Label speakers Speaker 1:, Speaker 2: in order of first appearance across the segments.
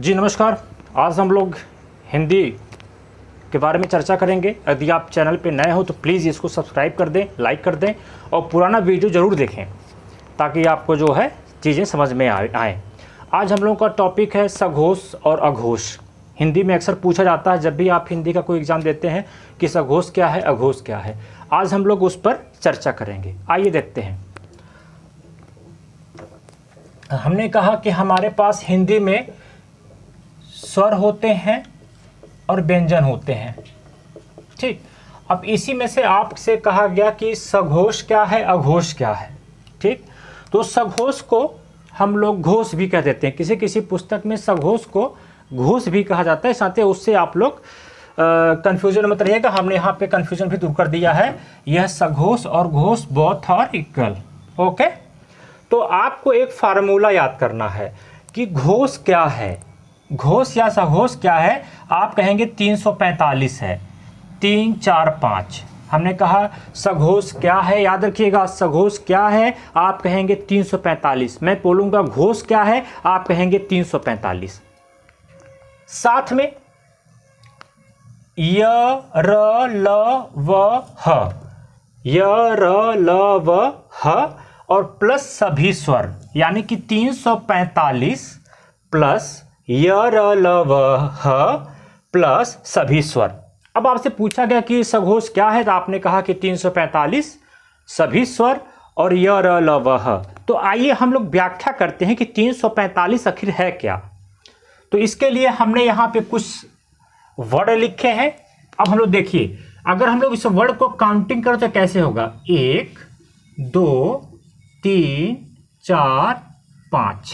Speaker 1: जी नमस्कार। आज हम लोग हिंदी के बारे में चर्चा करेंगे। यदि आप चैनल पे नए हो तो प्लीज़ इसको सब्सक्राइब कर दें, लाइक कर दें और पुराना वीडियो ज़रूर देखें ताकि आपको जो है चीज़ें समझ में आएँ। आज हम लोगों का टॉपिक है सघोष और अघोष। हिंदी में अक्सर पूछा जाता है जब भी आप हिंदी का कोई एग्ज़ाम देते हैं कि सघोष क्या है, अघोष क्या है। आज हम लोग उस पर चर्चा करेंगे। आइए देखते हैं। हमने कहा कि हमारे पास हिंदी में स्वर होते हैं और व्यंजन होते हैं, ठीक। अब इसी में से आपसे कहा गया कि सघोष क्या है, अघोष क्या है, ठीक। तो सघोष को हम लोग घोष भी कह देते हैं। किसी किसी पुस्तक में सघोष को घोष भी कहा जाता है। साथ ही उससे आप लोग कन्फ्यूजन मत रहिएगा, हमने यहाँ पे कन्फ्यूजन भी दूर कर दिया है। यह सघोष और घोष बोथ आर इक्वल, ओके। तो आपको एक फार्मूला याद करना है कि घोष क्या है, घोष या सघोष क्या है। आप कहेंगे 345 है, 3 4 5। हमने कहा सघोष क्या है, याद रखिएगा सघोष क्या है, आप कहेंगे 345। मैं बोलूँगा घोष क्या है, आप कहेंगे 345। साथ में य र ल व ह, य र ल व ह और प्लस सभी स्वर, यानी कि 345 प्लस य र ल व ह प्लस सभी स्वर। अब आपसे पूछा गया कि सघोष क्या है, तो आपने कहा कि 345 सभी स्वर और य र ल व ह। तो आइए हम लोग व्याख्या करते हैं कि 345 आखिर है क्या। तो इसके लिए हमने यहाँ पे कुछ वर्ड लिखे हैं। अब हम लोग देखिए, अगर हम लोग इस वर्ड को काउंटिंग करें तो कैसे होगा। 1 2 3 4 5,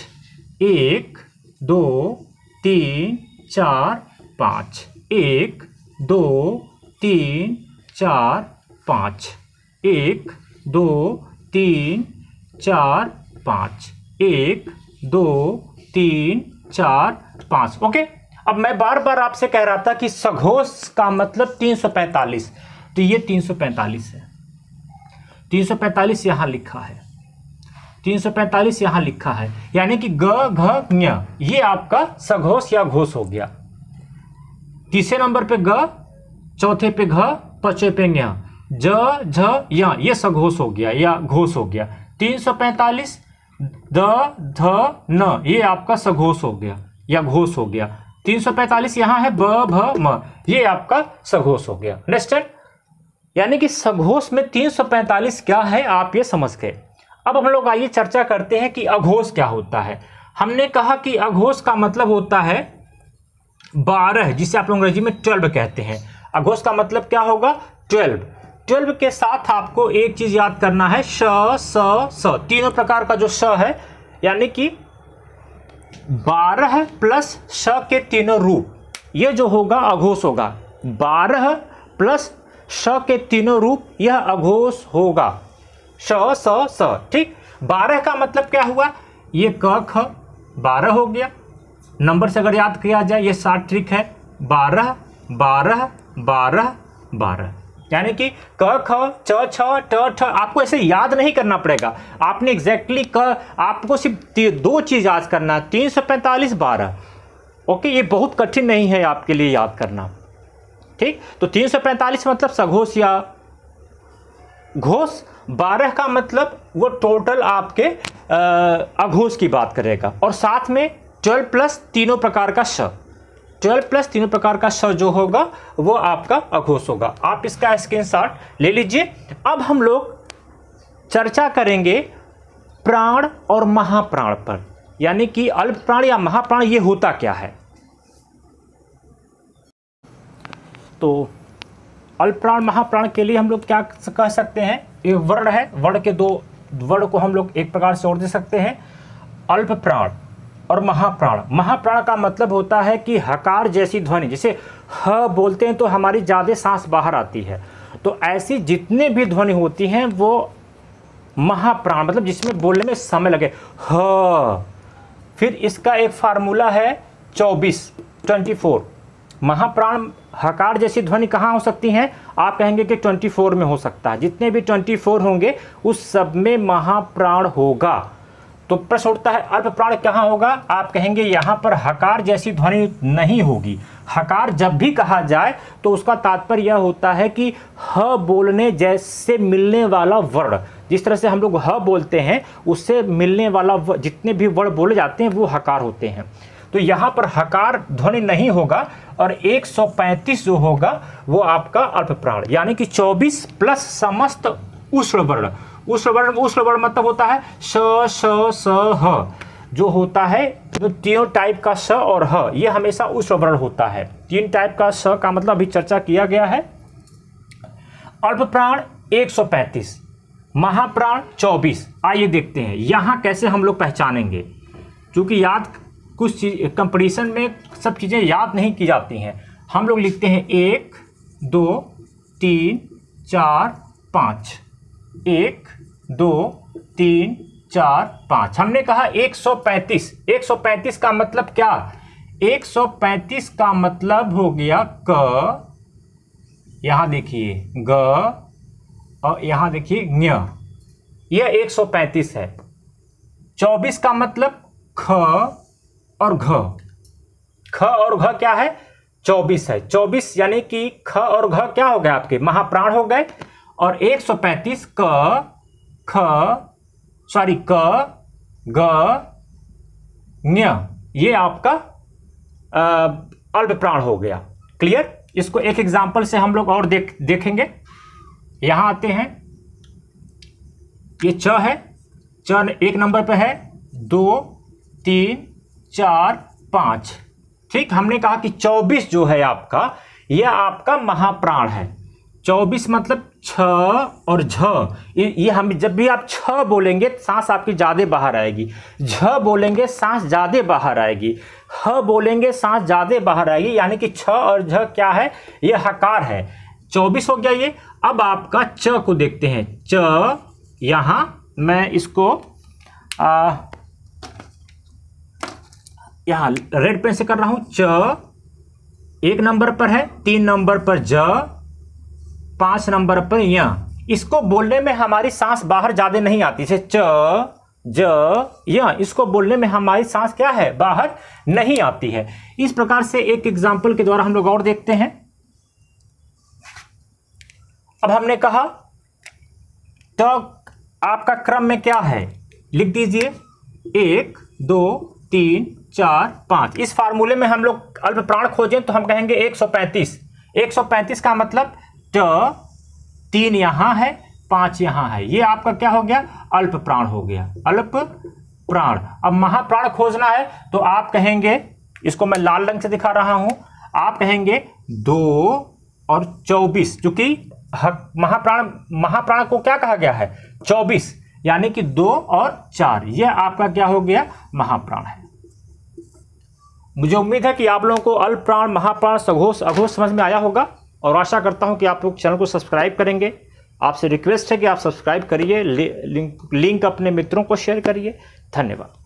Speaker 1: 1 2 3 4 5, 1 2 3 4 5, 1 2 3 4 5, 1 2 3 4 5, ओके। अब मैं बार बार आपसे कह रहा था कि सघोष का मतलब 345, तो ये 345 है। 345 यहाँ लिखा है, 345 यहाँ लिखा है, यानी कि ग घ ञ, ये आपका सघोष या घोष हो गया। तीसरे नंबर पे ग, चौथे पे घ, पांचवे पे ञ, ज झ य, ये सघोष हो गया या घोष हो गया। 345 द ध न, ये आपका सघोष हो गया या घोष हो गया। 345 यहाँ है ब भ म, ये आपका सघोष हो गया। अंडरस्टैंड? यानी कि सघोष में 345 क्या है, आप ये समझ गए। अब हम लोग आइए चर्चा करते हैं कि अघोष क्या होता है। हमने कहा कि अघोष का मतलब होता है 12, जिसे आप लोग अंग्रेजी में 12 कहते हैं। अघोष का मतलब क्या होगा, 12। 12 के साथ आपको एक चीज याद करना है, श स स, तीनों प्रकार का जो श है, यानी कि 12 प्लस श के तीनों रूप, ये जो होगा अघोष होगा। 12 प्लस श के तीनों रूप, यह अघोष होगा। श स स, ठीक। 12 का मतलब क्या हुआ, ये क ख 12 हो गया। नंबर से अगर याद किया जाए, ये 60 ट्रिक है, 12 12 12 12, यानी कि क ख च छ ट ठ। आपको ऐसे याद नहीं करना पड़ेगा, आपने एग्जैक्टली आपको सिर्फ दो चीज याद करना है, 345 12, ओके। ये बहुत कठिन नहीं है आपके लिए याद करना, ठीक। तो 345 मतलब सघोष या घोष। 12 का मतलब वो टोटल आपके अघोष की बात करेगा। और साथ में 12 प्लस तीनों प्रकार का श, 12 प्लस तीनों प्रकार का श जो होगा वो आपका अघोष होगा। आप इसका स्क्रीनशॉट ले लीजिए। अब हम लोग चर्चा करेंगे प्राण और महाप्राण पर, यानी कि अल्प प्राण या महाप्राण ये होता क्या है। तो अल्प प्राण महाप्राण के लिए हम लोग क्या कह सकते हैं, एक वर्ड है, वर्ड के दो वर्ड को हम लोग एक प्रकार से और दे सकते हैं, अल्प प्राण और महाप्राण। महाप्राण का मतलब होता है कि हकार जैसी ध्वनि, जैसे ह बोलते हैं तो हमारी ज़्यादा सांस बाहर आती है, तो ऐसी जितने भी ध्वनि होती हैं वो महाप्राण, मतलब जिसमें बोलने में समय लगे, ह। फिर इसका एक फार्मूला है 24। महाप्राण हकार जैसी ध्वनि कहाँ हो सकती हैं, आप कहेंगे कि 24 में हो सकता है। जितने भी 24 होंगे उस सब में महाप्राण होगा। तो प्रश्न उठता है अल्प प्राण कहाँ होगा? आप कहेंगे यहाँ पर हकार जैसी ध्वनि नहीं होगी। हकार जब भी कहा जाए तो उसका तात्पर्य यह होता है कि ह बोलने जैसे मिलने वाला वर्ण, जिस तरह से हम लोग ह बोलते हैं उससे मिलने वाला जितने भी वर्ण बोले जाते हैं वो हकार होते हैं। तो यहाँ पर हकार ध्वनि नहीं होगा और 135 जो होगा वो आपका अल्प प्राण, यानी कि 24 प्लस समस्त उष्ण वर्ण। उष्ण वर्ण मतलब होता है श श स ह, जो होता है जो तीनों टाइप का स और ह, ये हमेशा उष्ण वर्ण होता है। 3 टाइप का स का मतलब अभी चर्चा किया गया है। अल्प प्राण 135, महाप्राण 24। आइए देखते हैं यहाँ कैसे हम लोग पहचानेंगे, क्योंकि याद कुछ चीज कंपटीशन में सब चीज़ें याद नहीं की जाती हैं। हम लोग लिखते हैं 1 2 3 4 5, 1 2 3 4 5। हमने कहा 135। 135 का मतलब क्या? 135 का मतलब हो गया क, यहाँ देखिए ग, और यहाँ देखिए ञ, यह 135 है। 24 का मतलब ख और घ। ख और घ क्या है? 24 है। 24 यानी कि ख और घ क्या हो गए? आपके महाप्राण हो गए। और 135 क ग ञ, ये आपका अल्प प्राण हो गया। क्लियर? इसको एक एग्जांपल से हम लोग और देखेंगे। यहां आते हैं, ये च है, च 1 नंबर पे है, 2 3 4 5। ठीक, हमने कहा कि 24 जो है आपका, यह आपका महाप्राण है। 24 मतलब छ और झ, ये हम जब भी आप छ बोलेंगे सांस आपकी ज्यादा बाहर आएगी, झ बोलेंगे सांस ज्यादा बाहर आएगी, ह बोलेंगे सांस ज्यादा बाहर आएगी, यानी कि छ और झ क्या है? ये हकार है। 24 हो गया ये। अब आपका च को देखते हैं। च, यहां मैं इसको यहां रेड पेन से कर रहा हूं। च 1 नंबर पर है, 3 नंबर पर ज, 5 नंबर पर य। इसको बोलने में हमारी सांस बाहर ज्यादा नहीं आती। जैसे च ज य, इसको बोलने में हमारी सांस क्या है? बाहर नहीं आती है। इस प्रकार से एक एग्जाम्पल के द्वारा हम लोग और देखते हैं। अब हमने कहा तो आपका क्रम में क्या है? लिख दीजिए 1 2 3 4 5। इस फार्मूले में हम लोग अल्प प्राण खोजें तो हम कहेंगे 135। 135 का मतलब ट, 3 यहां है, 5 यहां है, ये आपका क्या हो गया? अल्प प्राण हो गया, अल्प प्राण। अब महाप्राण खोजना है तो आप कहेंगे, इसको मैं लाल रंग से दिखा रहा हूं, आप कहेंगे 2 और 24, क्योंकि महाप्राण को क्या कहा गया है? 24, यानी कि 2 और 4, यह आपका क्या हो गया? महाप्राण है। मुझे उम्मीद है कि आप लोगों को अल्प प्राण, महाप्राण, सघोष, अघोष समझ में आया होगा और आशा करता हूं कि आप लोग चैनल को सब्सक्राइब करेंगे। आपसे रिक्वेस्ट है कि आप सब्सक्राइब करिए, लिंक अपने मित्रों को शेयर करिए। धन्यवाद।